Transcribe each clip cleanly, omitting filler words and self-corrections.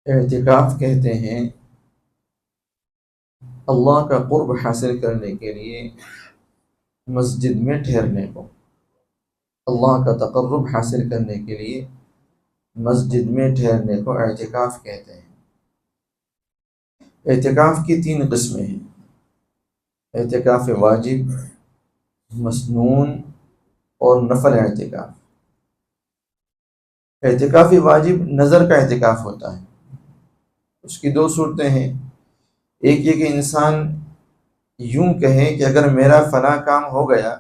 اعتکاف کہتے ہیں اللہ کا قرب حاصل کرنے کے لیے مسجد میں ٹھہرنے کو، اللہ کا تقرب حاصل کرنے کے لیے مسجد میں ٹھہرنے کو اعتکاف کہتے ہیں۔ اعتکاف کی 3 قسمیں ہیں: اعتکاف واجب، مسنون اور نفل اعتکاف۔ اعتکاف واجب نظر کا اعتکاف ہوتا ہے، اس کی 2 صورتیں ہیں۔ ایک یہ کہ انسان یوں کہے کہ اگر میرا فلاں کام ہو گیا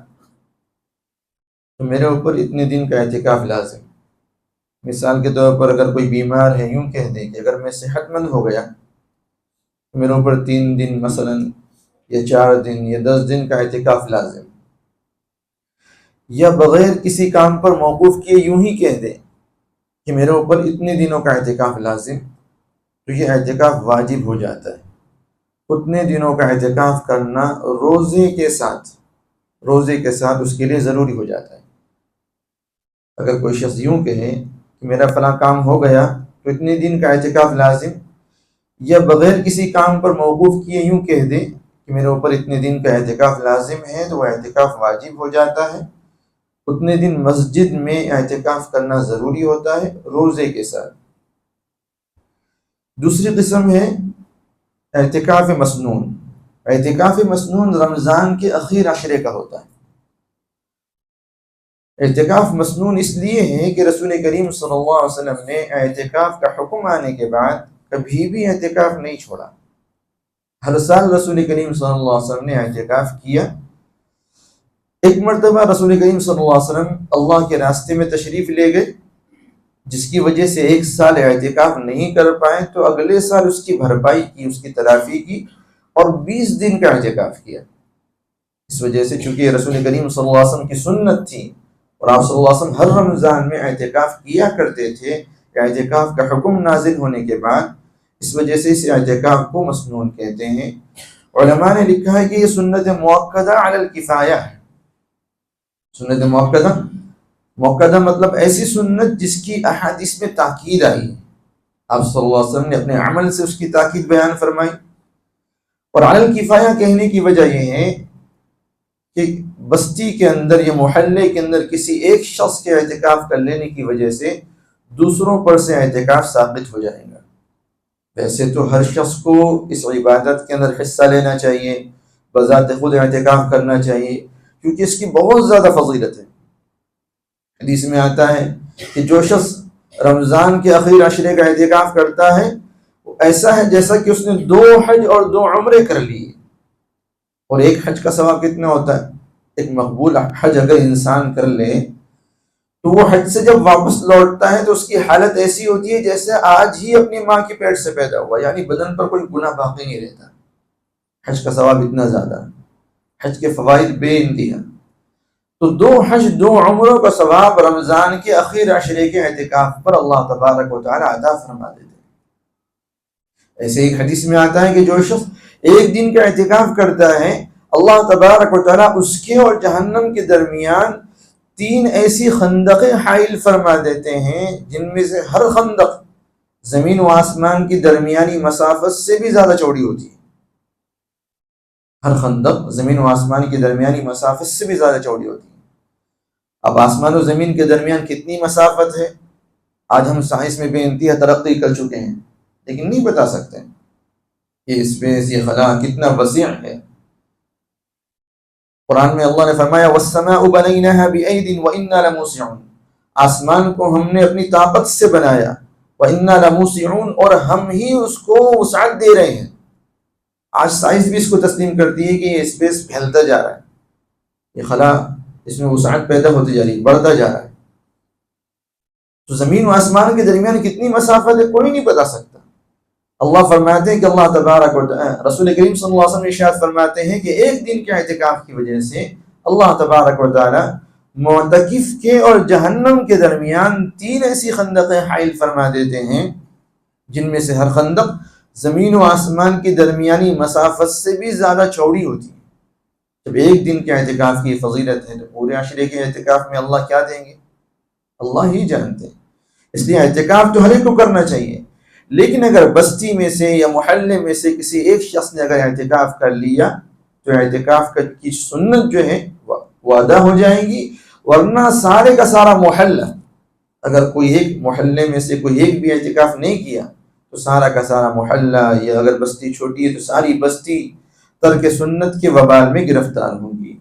تو میرے اوپر اتنے دن کا اعتکاف لازم۔ مثال کے طور پر اگر کوئی بیمار ہے، یوں کہہ دے کہ اگر میں صحت مند ہو گیا تو میرے اوپر 3 دن مثلا یا 4 دن یا 10 دن کا اعتکاف لازم۔ یا بغیر کسی کام پر موقوف کیے یوں ہی کہہ دے کہ میرے اوپر اتنے دنوں کا اعتکاف لازم، تو یہ اعتکاف واجب ہو جاتا ہے۔ اتنے دنوں کا اعتکاف کرنا روزے کے ساتھ اس کے لیے ضروری ہو جاتا ہے۔ اگر کوئی شخص یوں کہے کہ میرا فلاں کام ہو گیا تو اتنے دن کا اعتکاف لازم، یا بغیر کسی کام پر موقوف کیے یوں کہہ دے کہ میرے اوپر اتنے دن کا اعتکاف لازم ہے، تو وہ اعتکاف واجب ہو جاتا ہے۔ اتنے دن مسجد میں اعتکاف کرنا ضروری ہوتا ہے روزے کے ساتھ۔ دوسری قسم ہے اعتکاف مسنون۔ اعتکاف مسنون رمضان کے اخیر عشرے کا ہوتا ہے۔ اعتکاف مسنون اس لیے ہے کہ رسول کریم صلی اللہ علیہ وسلم نے اعتکاف کا حکم آنے کے بعد کبھی بھی اعتکاف نہیں چھوڑا۔ ہر سال رسول کریم صلی اللہ علیہ وسلم نے اعتکاف کیا۔ ایک مرتبہ رسول کریم صلی اللہ علیہ وسلم اللہ کے راستے میں تشریف لے گئے، جس کی وجہ سے 1 سال اعتکاف نہیں کر پائے، تو اگلے سال اس کی بھرپائی کی، اس کی تلافی کی اور 20 دن کا اعتکاف کیا۔ اس وجہ سے چونکہ رسول کریم صلی اللہ علیہ وسلم کی سنت تھی اور آپ صلی اللہ علیہ وسلم ہر رمضان میں اعتکاف کیا کرتے تھے، اعتکاف کا حکم نازل ہونے کے بعد اس وجہ سے اس اعتکاف کو مسنون کہتے ہیں۔ علماء نے لکھا ہے کہ یہ سنت مؤکدہ علی الکفایہ ہے۔ سنت مؤکدہ مطلب ایسی سنت جس کی احادیث میں تاکید آئی ہے، آپ صلی اللہ علیہ وسلم نے اپنے عمل سے اس کی تاکید بیان فرمائی۔ اور علی الکفایہ کہنے کی وجہ یہ ہے کہ بستی کے اندر یا محلے کے اندر کسی ایک شخص کے اعتکاف کر لینے کی وجہ سے دوسروں پر سے اعتکاف ساقط ہو جائے گا۔ ویسے تو ہر شخص کو اس عبادت کے اندر حصہ لینا چاہیے، بذات خود اعتکاف کرنا چاہیے، کیونکہ اس کی بہت زیادہ فضیلت ہے۔ حدیث میں آتا ہے کہ جو شخص رمضان کے اخیر عشرے کا اعتکاف کرتا ہے وہ ایسا ہے جیسا کہ اس نے 2 حج اور 2 عمرے کر لیے۔ اور ایک حج کا ثواب کتنا ہوتا ہے؟ ایک مقبول حج اگر انسان کر لے تو وہ حج سے جب واپس لوٹتا ہے تو اس کی حالت ایسی ہوتی ہے جیسے آج ہی اپنی ماں کے پیٹ سے پیدا ہوا، یعنی بدن پر کوئی گناہ باقی نہیں رہتا۔ حج کا ثواب اتنا زیادہ، حج کے فوائد بے انتہا۔ تو 2 حج 2 عمروں کا ثواب رمضان کے اخیر عشرے کے اعتکاف پر اللہ تبارک و تعالی عطا فرما دیتے ہیں۔ ایسے ایک حدیث میں آتا ہے کہ جو شخص 1 دن کا اعتکاف کرتا ہے، اللہ تبارک و تعالی اس کے اور جہنم کے درمیان 3 ایسی خندقیں حائل فرما دیتے ہیں جن میں سے ہر خندق زمین و آسمان کی درمیانی مسافت سے بھی زیادہ چوڑی ہوتی ہے۔ ہر خندق زمین و آسمان کی درمیانی مسافت سے بھی زیادہ چوڑی ہوتی ہے۔ اب آسمان و زمین کے درمیان کتنی مسافت ہے آج ہم سائنس میں بے انتہا ترقی کر چکے ہیں، لیکن نہیں بتا سکتے یہ اسپیس، یہ خلا کتنا وسیع ہے۔ قرآن میں اللہ نے فرمایا وَالسَّمَاءُ بَنَيْنَاهَا بِأَيْدٍ وَإِنَّا لَمُوسِعُونَ، آسمان کو ہم نے اپنی طاقت سے بنایا، وَإِنَّا لَمُوسِعُونَ، اور ہم ہی اس کو وسعت دے رہے ہیں۔ آج سائنس بھی اس کو تسلیم کرتی ہے کہ یہ اسپیس پھیلتا جا رہا ہے، یہ خلا اس میں وسعت پیدا ہوتی جا رہی ہے، بڑھتا جا رہا ہے۔ تو زمین و آسمان کے درمیان کتنی مسافت ہے کوئی نہیں بتا سکتا۔ اللہ فرماتے ہیں کہ اللہ تبارک و تعالی، رسول کریم صلی اللہ علیہ وسلم ارشاد فرماتے ہیں کہ 1 دن کے اعتکاف کی وجہ سے اللہ تبارک و تعالی معتکف کے اور جہنم کے درمیان 3 ایسی خندقیں حائل فرما دیتے ہیں جن میں سے ہر خندق زمین و آسمان کی درمیانی مسافت سے بھی زیادہ چوڑی ہوتی ہے۔ جب 1 دن کے اعتکاف کی فضیلت ہے تو پورے عشرے کے اعتکاف میں اللہ کیا دیں گے اللہ ہی جانتے ہیں۔ اس لیے اعتکاف تو ہر ایک کو کرنا چاہیے، لیکن اگر بستی میں سے یا محلے میں سے کسی ایک شخص نے اگر اعتکاف کر لیا تو اعتکاف کی سنت جو ہے وہ ادا ہو جائے گی، ورنہ سارے کا سارا محلہ، اگر کوئی ایک محلے میں سے کوئی ایک بھی اعتکاف نہیں کیا تو سارا کا سارا محلہ، یا اگر بستی چھوٹی ہے تو ساری بستی ترک سنت کے وبال میں گرفتار ہوگی۔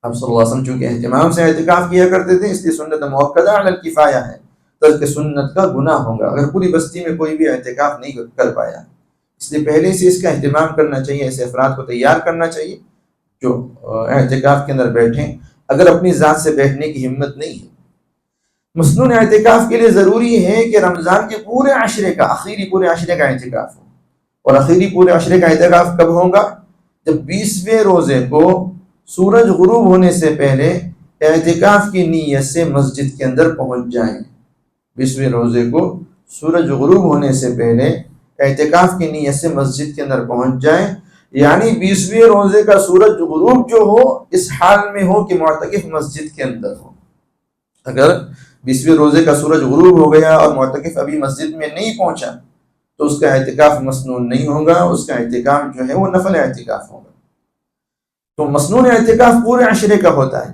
آپ صلی اللہ علیہ وسلم چونکہ اہتمام سے اعتکاف کیا کرتے تھے، اس لیے سنت مؤکدہ علی الکفایہ ہے، ترک سنت کا گناہ ہوگا اگر پوری بستی میں کوئی بھی اعتکاف نہیں کر پایا، اس لیے پہلے سے اس کا اہتمام کرنا چاہیے، ایسے افراد کو تیار کرنا چاہیے جو اعتکاف کے اندر بیٹھیں اگر اپنی ذات سے بیٹھنے کی ہمت نہیں ہے۔ مسنون اعتکاف کے لیے ضروری ہے کہ رمضان کے پورے عشرے کا، آخری پورے عشرے کا اعتکاف ہو، اور آخری پورے عشرے کا اعتکاف کب ہوگا؟ جب 20ویں روزے کو سورج غروب ہونے سے پہلے اعتکاف کی نیت سے مسجد کے اندر پہنچ جائیں۔ 20ویں روزے کو سورج غروب ہونے سے پہلے اعتکاف کی نیت سے مسجد کے اندر پہنچ جائیں، یعنی 20ویں روزے کا سورج غروب جو ہو اس حال میں ہو کہ معتکف مسجد کے اندر ہو۔ اگر 20ویں روزے کا سورج غروب ہو گیا اور معتکف ابھی مسجد میں نہیں پہنچا تو اس کا اعتکاف مسنون نہیں ہوگا، اس کا اعتکاف جو ہے وہ نفل اعتکاف ہوگا۔ تو مسنون اعتکاف پورے عشرے کا ہوتا ہے،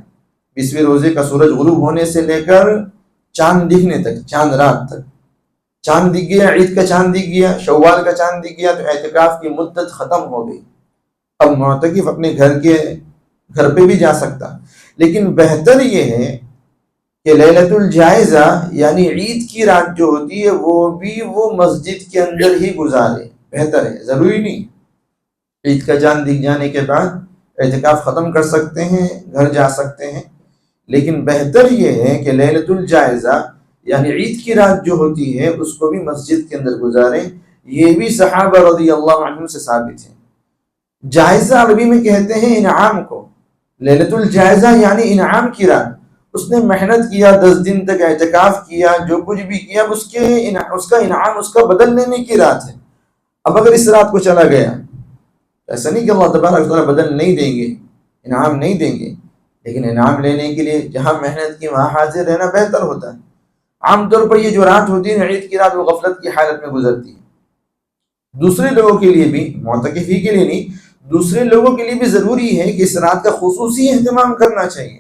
20ویں روزے کا سورج غروب ہونے سے لے کر چاند دکھنے تک، چاند رات تک۔ چاند دکھ گیا، عید کا چاند دکھ گیا، شوال کا چاند دکھ گیا تو اعتکاف کی مدت ختم ہو گئی، اب معتکف اپنے گھر پہ بھی جا سکتا۔ لیکن بہتر یہ ہے کہ لیلۃ الجائزہ یعنی عید کی رات جو ہوتی ہے وہ بھی وہ مسجد کے اندر ہی گزارے، بہتر ہے۔ ضروری نہیں عید کا چاند دکھ جانے کے بعد اعتکاف ختم کر سکتے ہیں، گھر جا سکتے ہیں، لیکن بہتر یہ ہے کہ لیلۃ الجائزہ یعنی عید کی رات جو ہوتی ہے اس کو بھی مسجد کے اندر گزاریں۔ یہ بھی صحابہ رضی اللہ عنہم سے ثابت ہے۔ جائزہ عربی میں کہتے ہیں انعام کو، لیلۃ الجائزہ یعنی انعام کی رات۔ اس نے محنت کیا، 10 دن تک اعتکاف کیا، جو کچھ بھی کیا اس کا انعام، اس کا بدل لینے کی رات ہے۔ اب اگر اس رات کو چلا گیا، ایسا نہیں کہ اللہ تبارک تعالیٰ بدل نہیں دیں گے، انعام نہیں دیں گے، لیکن انعام لینے کے لیے جہاں محنت کی وہاں حاضر رہنا بہتر ہوتا ہے۔ عام طور پر یہ جو رات ہوتی ہے عید کی رات وہ غفلت کی حالت میں گزرتی ہے۔ دوسرے لوگوں کے لیے بھی، معتکف ہی کے لیے نہیں، دوسرے لوگوں کے لیے بھی ضروری ہے کہ اس رات کا خصوصی اہتمام کرنا چاہیے،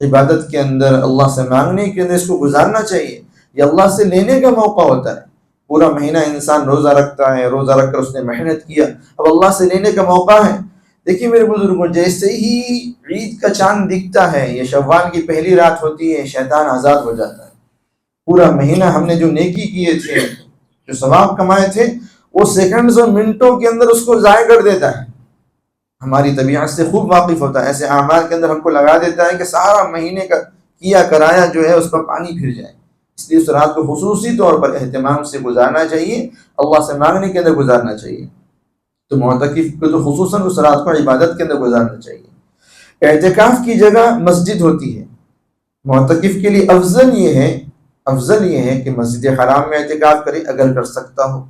عبادت کے اندر، اللہ سے مانگنے کے اندر اس کو گزارنا چاہیے۔ یہ اللہ سے لینے کا موقع ہوتا ہے۔ پورا مہینہ انسان روزہ رکھتا ہے، روزہ رکھ کر اس نے محنت کیا، اب اللہ سے لینے کا موقع ہے۔ دیکھیے میرے بزرگوں، جیسے ہی عید کا چاند دکھتا ہے، یہ شوال کی پہلی رات ہوتی ہے، شیطان آزاد ہو جاتا ہے۔ پورا مہینہ ہم نے جو نیکی کیے تھے، جو ثواب کمائے تھے، وہ سیکنڈز اور منٹوں کے اندر اس کو ضائع کر دیتا ہے۔ ہماری طبیعت سے خوب واقف ہوتا ہے، ایسے اعمال کے اندر ہم کو لگا دیتا ہے کہ سارا مہینے کا کیا کرایا جو ہے اس پر پانی پھر جائے۔ اس لیے اس رات کو خصوصی طور پر اہتمام سے گزارنا چاہیے، اللہ سے مانگنے کے اندر گزارنا چاہیے۔ تو معتکف کو تو خصوصاً اس رات کو عبادت کے اندر گزارنا چاہیے۔ اعتکاف کی جگہ مسجد ہوتی ہے، معتکف کے لیے افضل یہ ہے کہ مسجد حرام میں اعتکاف کرے اگر کر سکتا ہو۔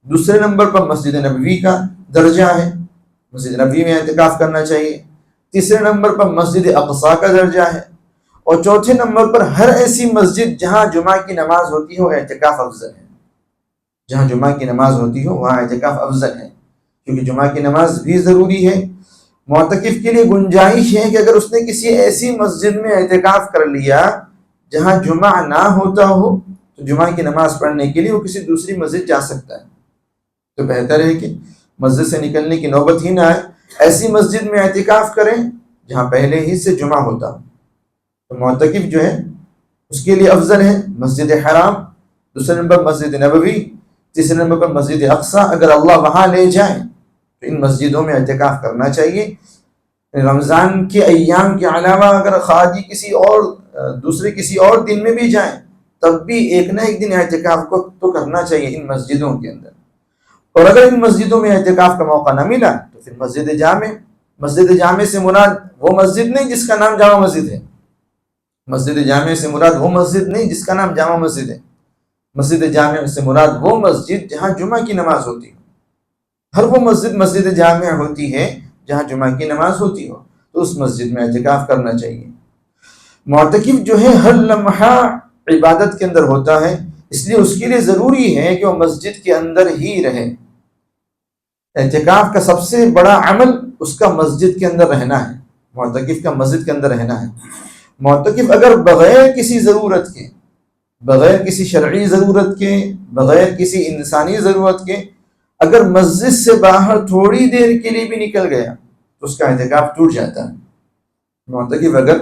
دوسرے نمبر پر مسجد نبوی کا درجہ ہے، مسجد نبوی میں اعتکاف کرنا چاہیے۔ تیسرے نمبر پر مسجد اقصیٰ کا درجہ ہے، اور چوتھے نمبر پر ہر ایسی مسجد جہاں جمعہ کی نماز ہوتی ہو اعتکاف افضل ہے۔ جہاں جمعہ کی نماز ہوتی ہو وہاں اعتکاف افضل ہے، کیونکہ جمعہ کی نماز بھی ضروری ہے۔ معتکف کے لیے گنجائش ہے کہ اگر اس نے کسی ایسی مسجد میں اعتکاف کر لیا جہاں جمعہ نہ ہوتا ہو تو جمعہ کی نماز پڑھنے کے لیے وہ کسی دوسری مسجد جا سکتا ہے۔ تو بہتر ہے کہ مسجد سے نکلنے کی نوبت ہی نہ آئے، ایسی مسجد میں اعتکاف کریں جہاں پہلے ہی سے جمعہ ہوتا ہو۔ تو معتکف جو ہے اس کے لیے افضل ہے مسجد حرام، دوسرے نمبر مسجد نبوی، تیسرے نمبر پر مسجد اقصیٰ۔ اگر اللہ وہاں لے جائیں تو ان مسجدوں میں اعتکاف کرنا چاہیے۔ رمضان کے ایام کے علاوہ اگر خارجی کسی اور دن میں بھی جائیں تب بھی ایک نہ ایک دن اعتکاف کو تو کرنا چاہیے ان مسجدوں کے اندر۔ اور اگر ان مسجدوں میں اعتکاف کا موقع نہ ملا تو پھر مسجد جامع سے مراد وہ مسجد نہیں جس کا نام جامع مسجد ہے، مسجد جامع سے مراد وہ مسجد نہیں جس کا نام جامع مسجد ہے، مسجد جامع سے مراد وہ مسجد جہاں جمعہ کی نماز ہوتی ہے۔ ہر وہ مسجد جامع ہوتی ہے جہاں جمعہ کی نماز ہوتی ہو، تو اس مسجد میں اعتکاف کرنا چاہیے۔ معتکف جو ہے ہر لمحہ عبادت کے اندر ہوتا ہے، اس لیے اس کے لیے ضروری ہے کہ وہ مسجد کے اندر ہی رہے۔ اعتکاف کا سب سے بڑا عمل اس کا مسجد کے اندر رہنا ہے، معتکف کا مسجد کے اندر رہنا ہے۔ معتکف اگر بغیر کسی ضرورت کے، بغیر کسی شرعی ضرورت کے، بغیر کسی انسانی ضرورت کے اگر مسجد سے باہر تھوڑی دیر کے لیے بھی نکل گیا تو اس کا اعتکاف ٹوٹ جاتا ہے۔ معتکف اگر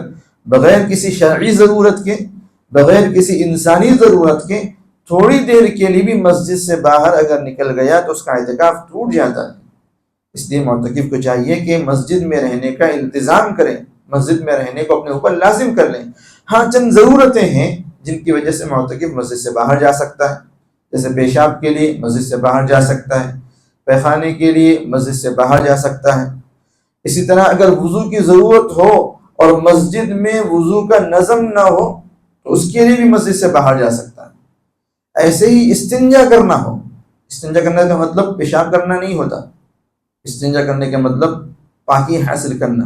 بغیر کسی شرعی ضرورت کے، بغیر کسی انسانی ضرورت کے تھوڑی دیر کے لیے بھی مسجد سے باہر اگر نکل گیا تو اس کا اعتکاف ٹوٹ جاتا ہے۔ اس لیے معتکف کو چاہیے کہ مسجد میں رہنے کا التزام کریں، مسجد میں رہنے کو اپنے اوپر لازم کر لیں۔ ہاں چند ضرورتیں ہیں جن کی وجہ سے معتکف مسجد سے باہر جا سکتا ہے، جیسے پیشاب کے لیے مسجد سے باہر جا سکتا ہے، پیخانے کے لیے مسجد سے باہر جا سکتا ہے۔ اسی طرح اگر وضو کی ضرورت ہو اور مسجد میں وضو کا نظم نہ ہو تو اس کے لیے بھی مسجد سے باہر جا سکتا ہے۔ ایسے ہی استنجا کرنا ہو، استنجا کرنے کا مطلب پیشاب کرنا نہیں ہوتا، استنجا کرنے کا مطلب پاکی حاصل کرنا۔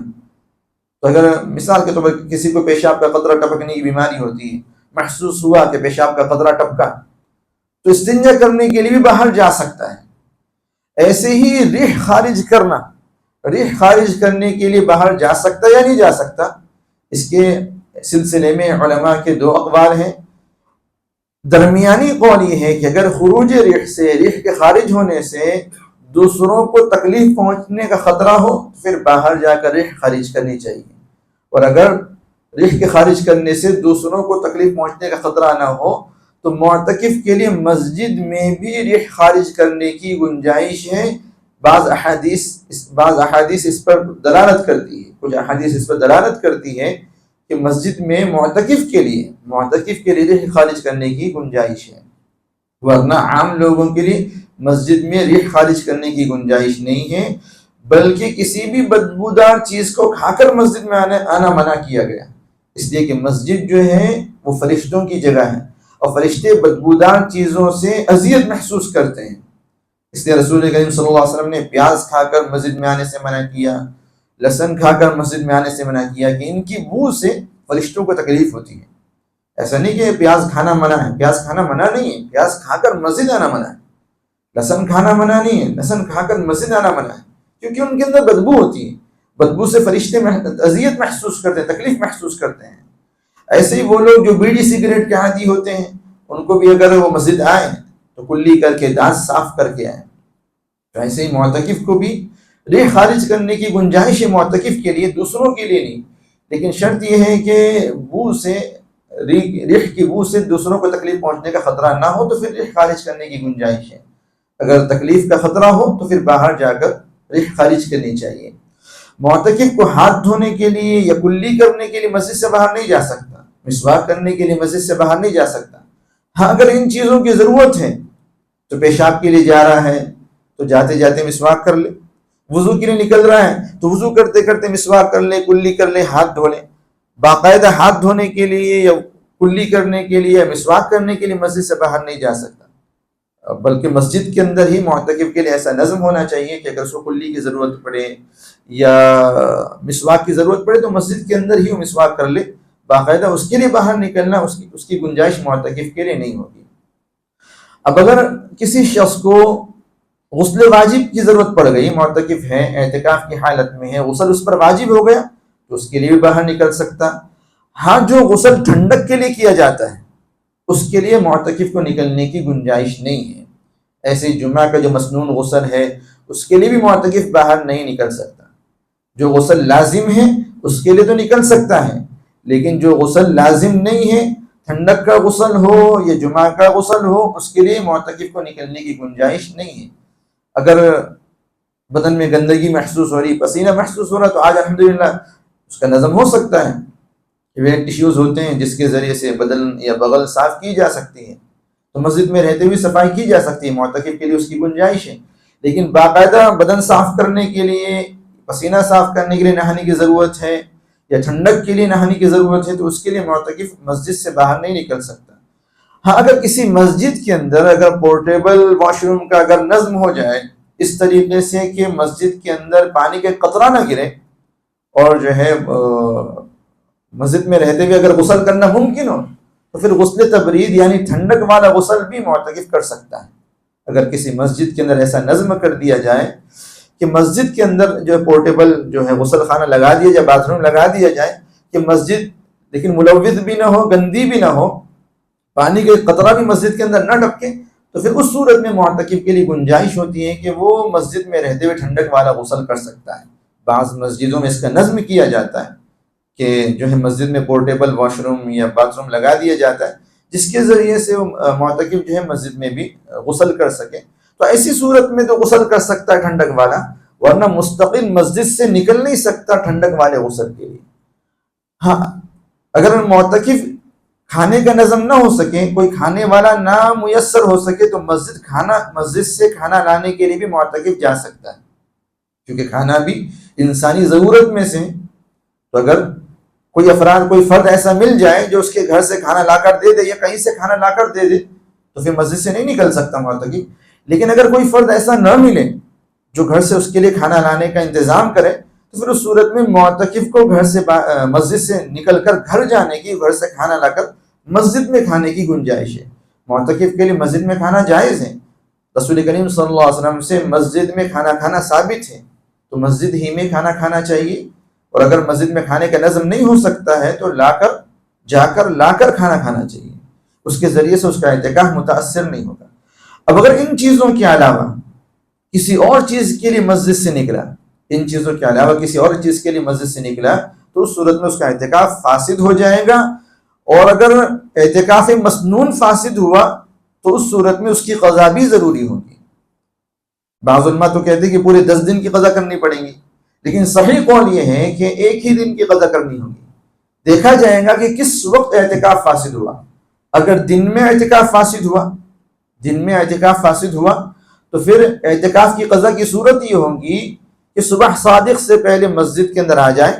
تو اگر مثال کے طور پر کسی کو پیشاب کا قطرہ ٹپکنے کی بیماری ہوتی ہے، محسوس ہوا کہ پیشاب کا قطرہ ٹپکا، تو استنجا کرنے کے لیے بھی باہر جا سکتا ہے۔ ایسے ہی ریح خارج کرنا، ریح خارج کرنے کے لیے باہر جا سکتا یا نہیں جا سکتا، اس کے سلسلے میں علماء کے دو اقوال ہیں۔ درمیانی قول یہ ہے کہ اگر خروج ریح سے، ریح کے خارج ہونے سے دوسروں کو تکلیف پہنچنے کا خطرہ ہو تو پھر باہر جا کر ریح خارج کرنی چاہیے، اور اگر ریح کے خارج کرنے سے دوسروں کو تکلیف پہنچنے کا خطرہ نہ ہو تو معتکف کے لیے مسجد میں بھی ریح خارج کرنے کی گنجائش ہے۔ بعض احادیث اس پر دلالت کرتی ہے، کچھ احادیث اس پر دلالت کرتی ہے کہ مسجد میں معتکف کے لیے ریح خارج کرنے کی گنجائش ہے، ورنہ عام لوگوں کے لیے مسجد میں ریح خارج کرنے کی گنجائش نہیں ہے، بلکہ کسی بھی بدبودار چیز کو کھا کر مسجد میں آنا منع کیا گیا، اس لیے کہ مسجد جو ہے وہ فرشتوں کی جگہ ہے اور فرشتے بدبودار چیزوں سے اذیت محسوس کرتے ہیں۔ اس لیے رسول کریم صلی اللہ علیہ وسلم نے پیاز کھا کر مسجد میں آنے سے منع کیا، لہسن کھا کر مسجد میں آنے سے منع کیا کہ ان کی بو سے فرشتوں کو تکلیف ہوتی ہے۔ ایسا نہیں کہ پیاز کھانا منع ہے، پیاز کھانا منع نہیں ہے، پیاز کھا کر مسجد آنا منع ہے۔ لہسن کھانا منع نہیں ہے، لہسن کھا کر مسجد آنا منع ہے، کیونکہ ان کے اندر بدبو ہوتی ہے، بدبو سے فرشتے اذیت محسوس کرتے ہیں، تکلیف محسوس کرتے ہیں۔ ایسے ہی وہ لوگ جو بیڑی سگریٹ کے عادی ہوتے ہیں، ان کو بھی اگر وہ مسجد آئے تو کلی کر کے دانت صاف کر کے آئیں۔ تو ایسے ہی معتکف کو بھی ریح خارج کرنے کی گنجائش ہے معتکف کے لیے، دوسروں کے لیے نہیں، لیکن شرط یہ ہے کہ بو سے، ریح کی بو سے دوسروں کو تکلیف پہنچنے کا خطرہ نہ ہو تو پھر ریح خارج کرنے کی گنجائش ہے۔ اگر تکلیف کا خطرہ ہو تو پھر باہر جا کر ریح خارج کرنی چاہیے۔ معتکف کو ہاتھ دھونے کے لیے یا کلی کرنے کے لیے مسجد سے باہر نہیں جا سکتا، مسواک کرنے کے لیے مسجد سے باہر نہیں جا سکتا۔ ہاں اگر ان چیزوں کی ضرورت ہے تو پیشاب کے لیے جا رہا ہے تو جاتے جاتے مسواک کر لے، وضو کے لیے نکل رہا ہے تو وضو کرتے کرتے مسواک کر لے، کلی کر لے، ہاتھ دھو لے۔ باقاعدہ ہاتھ دھونے کے لیے یا کلی کرنے کے لیے یا مسواک کرنے کے لیے مسجد سے باہر نہیں جا سکتا، بلکہ مسجد کے اندر ہی معتکف کے لیے ایسا نظم ہونا چاہیے کہ اگر اس کو کلی کی ضرورت پڑے یا مسواک کی ضرورت پڑے تو مسجد کے اندر ہی وہ مسواک کر لے، باقاعدہ اس کے لیے باہر نکلنا اس کی گنجائش معتکف کے لیے نہیں ہوگی۔ اب اگر کسی شخص کو غسل واجب کی ضرورت پڑ گئی، معتکف ہے، اعتکاف کی حالت میں ہے، غسل اس پر واجب ہو گیا تو اس کے لیے بھی باہر نکل سکتا۔ ہاں جو غسل ٹھنڈک کے لیے کیا جاتا ہے اس کے لیے معتکف کو نکلنے کی گنجائش نہیں ہے۔ ایسے جمعہ کا جو مسنون غسل ہے اس کے لیے بھی معتکف باہر نہیں نکل سکتا۔ جو غسل لازم ہے اس کے لیے تو نکل سکتا ہے، لیکن جو غسل لازم نہیں ہے، ٹھنڈک کا غسل ہو یا جمعہ کا غسل ہو، اس کے لیے معتکف کو نکلنے کی گنجائش نہیں ہے۔ اگر بدن میں گندگی محسوس ہو رہی، پسینہ محسوس ہو رہا تو آج الحمدللہ اس کا نظم ہو سکتا ہے، ویٹ ٹیشوز ہوتے ہیں جس کے ذریعے سے بدن یا بغل صاف کی جا سکتی ہے، تو مسجد میں رہتے ہوئے صفائی کی جا سکتی ہے، معتکف کے لیے اس کی گنجائش ہے۔ لیکن باقاعدہ بدن صاف کرنے کے لیے، پسینہ صاف کرنے کے لیے نہانے کی ضرورت ہے یا ٹھنڈک کے لیے نہانے کی ضرورت ہے تو اس کے لیے معتکف مسجد سے باہر نہیں نکل سکتا۔ ہاں اگر کسی مسجد کے اندر اگر پورٹیبل واش روم کا اگر نظم ہو جائے اس طریقے سے کہ مسجد کے اندر پانی کا قطرہ نہ گرے اور جو ہے مسجد میں رہتے ہوئے اگر غسل کرنا ممکن ہو تو پھر غسل تبرید یعنی ٹھنڈک والا غسل بھی معتکف کر سکتا ہے۔ اگر کسی مسجد کے اندر ایسا نظم کر دیا جائے کہ مسجد کے اندر جو پورٹیبل جو ہے غسل خانہ لگا دیا جائے، باتھ روم لگا دیا جائے کہ مسجد لیکن ملوث بھی نہ ہو، گندی بھی نہ ہو، پانی کا قطرہ بھی مسجد کے اندر نہ ٹپکے، تو پھر اس صورت میں معتکف کے لیے گنجائش ہوتی ہے کہ وہ مسجد میں رہتے ہوئے ٹھنڈک والا غسل کر سکتا ہے۔ بعض مسجدوں میں اس کا نظم کیا جاتا ہے کہ جو ہے مسجد میں پورٹیبل واش روم یا باتھ روم لگا دیا جاتا ہے جس کے ذریعے سے وہ معتکف جو ہے مسجد میں بھی غسل کر سکے، تو ایسی صورت میں تو غسل کر سکتا ہے ٹھنڈک والا، ورنہ مستقل مسجد سے نکل نہیں سکتا ٹھنڈک والے غسل کے لیے۔ ہاں اگر معتکف کھانے کا نظم نہ ہو سکے، کوئی کھانے والا نہ میسر ہو سکے، تو مسجد سے کھانا لانے کے لیے بھی معتکف جا سکتا ہے، کیونکہ کھانا بھی انسانی ضرورت میں سے۔ تو اگر کوئی فرد ایسا مل جائے جو اس کے گھر سے کھانا لا کر دے دے یا کہیں سے کھانا لا کر دے دے تو پھر مسجد سے نہیں نکل سکتا معتکف۔ لیکن اگر کوئی فرد ایسا نہ ملے جو گھر سے اس کے لیے کھانا لانے کا انتظام کرے، تو پھر اس صورت میں معتکف کو گھر سے مسجد سے نکل کر گھر جانے کی، گھر سے کھانا لا کر مسجد میں کھانے کی گنجائش ہے۔ معتکف کے لیے مسجد میں کھانا جائز ہے، رسول کریم صلی اللہ علیہ وسلم سے مسجد میں کھانا کھانا ثابت ہے، تو مسجد ہی میں کھانا کھانا چاہیے۔ اور اگر مسجد میں کھانے کا نظم نہیں ہو سکتا ہے تو لا کر کھانا کھانا چاہیے، اس کے ذریعے سے اس کا اعتکاف متاثر نہیں ہوگا۔ اب اگر ان چیزوں کے علاوہ کسی اور چیز کے لیے مسجد سے نکلا، ان چیزوں کے علاوہ کسی اور چیز کے لیے مسجد سے نکلا، تو اس صورت میں اس کا اعتکاف فاسد ہو جائے گا۔ اور اگر اعتکاف مسنون فاسد ہوا تو اس صورت میں اس کی قضا بھی ضروری ہوگی۔ بعض علماء تو کہتے ہیں کہ پورے 10 دن کی قضا کرنی پڑیں گی، لیکن صحیح قول یہ ہے کہ ایک ہی دن کی قضا کرنی ہوگی۔ دیکھا جائے گا کہ کس وقت اعتکاف فاسد ہوا۔ اگر دن میں اعتکاف فاسد ہوا تو پھر اعتکاف کی قضا کی صورت یہ ہوگی کہ صبح صادق سے پہلے مسجد کے اندر آ جائے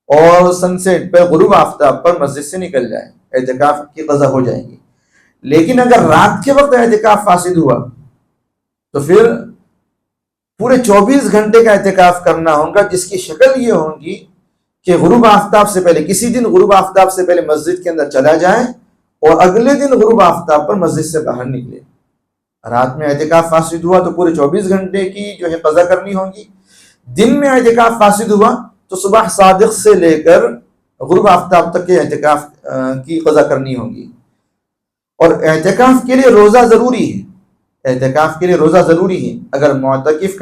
اور سن سیٹ پر غروب آفتاب پر مسجد سے نکل جائے، اعتکاف کی قضا ہو جائے گی۔ لیکن اگر رات کے وقت اعتکاف فاسد ہوا تو پھر پورے 24 گھنٹے کا اعتکاف کرنا ہوگا، جس کی شکل یہ ہوگی کہ غروب آفتاب سے پہلے، کسی دن غروب آفتاب سے پہلے مسجد کے اندر چلا جائے اور اگلے دن غروب آفتاب پر مسجد سے باہر نکلے۔ رات میں اعتکاف فاسد ہوا تو پورے 24 گھنٹے کی جو ہے قضا کرنی ہوگی۔ دن میں اعتکاف فاسد ہوا تو صبح صادق سے لے کر غروب آفتاب تک کے اعتکاف کی قضا کرنی ہوگی۔ اور اعتکاف کے لیے روزہ ضروری ہے، اگر معتکف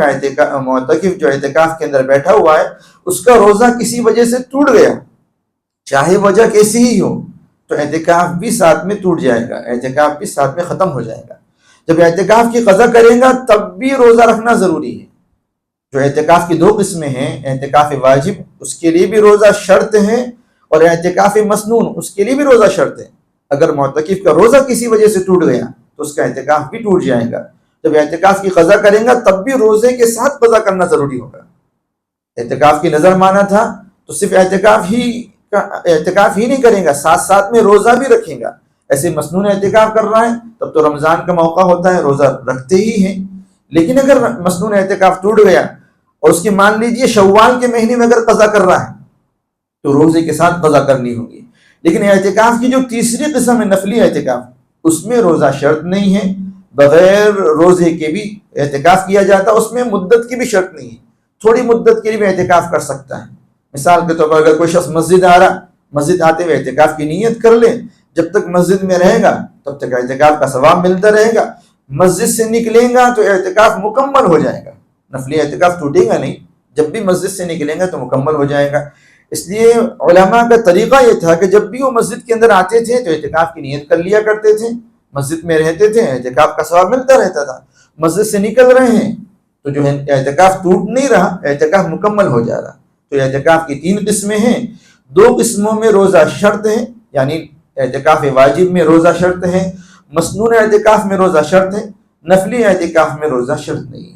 جو اعتکاف کے اندر بیٹھا ہوا ہے اس کا روزہ کسی وجہ سے ٹوٹ گیا، چاہے وجہ کیسی ہی ہو، تو اعتکاف بھی ساتھ میں ٹوٹ جائے گا، اعتکاف بھی ساتھ میں ختم ہو جائے گا۔ جب اعتکاف کی قضا کرے گا تب بھی روزہ رکھنا ضروری ہے۔ جو اعتکاف کی 2 قسمیں ہیں، اعتکاف واجب اس کے لیے بھی روزہ شرط ہے، اور اعتکاف مسنون اس کے لیے بھی روزہ شرط ہے۔ اگر معتکف کا روزہ کسی وجہ سے ٹوٹ گیا تو اس کا اعتکاف بھی ٹوٹ جائے گا۔ جب اعتکاف کی قضا کریں گا تب بھی روزے کے ساتھ قضا کرنا ضروری ہوگا۔ اعتکاف کی نظر مانا تھا تو صرف اعتکاف ہی نہیں کرے گا، ساتھ ساتھ میں روزہ بھی رکھے گا۔ ایسے مسنون اعتکاف کر رہا ہے تب تو رمضان کا موقع ہوتا ہے، روزہ رکھتے ہی ہیں۔ لیکن اگر مسنون اعتکاف ٹوٹ گیا اور اس کی مان لیجئے شوال کے مہینے میں اگر قضا کر رہا ہے تو روزے کے ساتھ قضا کرنی ہوگی۔ لیکن اعتکاف کی جو تیسری قسم ہے نفلی اعتکاف، اس میں روزہ شرط نہیں ہے، بغیر روزے کے بھی اعتکاف کیا جاتا ہے، اس میں مدت کی بھی شرط نہیں ہے، تھوڑی مدت کے لیے بھی اعتکاف کر سکتا ہے۔ مثال کے طور پر اگر کوئی شخص مسجد آ رہا، مسجد آتے ہوئے اعتکاف کی نیت کر لے، جب تک مسجد میں رہے گا تب تک اعتکاف کا ثواب ملتا رہے گا، مسجد سے نکلیں گا تو اعتکاف مکمل ہو جائے گا، نفلی اعتکاف ٹوٹے گا نہیں، جب بھی مسجد سے نکلیں گا تو مکمل ہو جائے گا۔ اس لیے علماء کا طریقہ یہ تھا کہ جب بھی وہ مسجد کے اندر آتے تھے تو اعتکاف کی نیت کر لیا کرتے تھے، مسجد میں رہتے تھے، اعتکاف کا ثواب ملتا رہتا تھا۔ مسجد سے نکل رہے ہیں تو جو ہے اعتکاف ٹوٹ نہیں رہا، اعتکاف مکمل ہو جا رہا۔ تو اعتکاف کی 3 قسمیں ہیں، 2 قسموں میں روزہ شرط ہے، یعنی اعتکاف واجب میں روزہ شرط ہے، مسنون اعتکاف میں روزہ شرط ہے، نفلی اعتکاف میں روزہ شرط نہیں ہے۔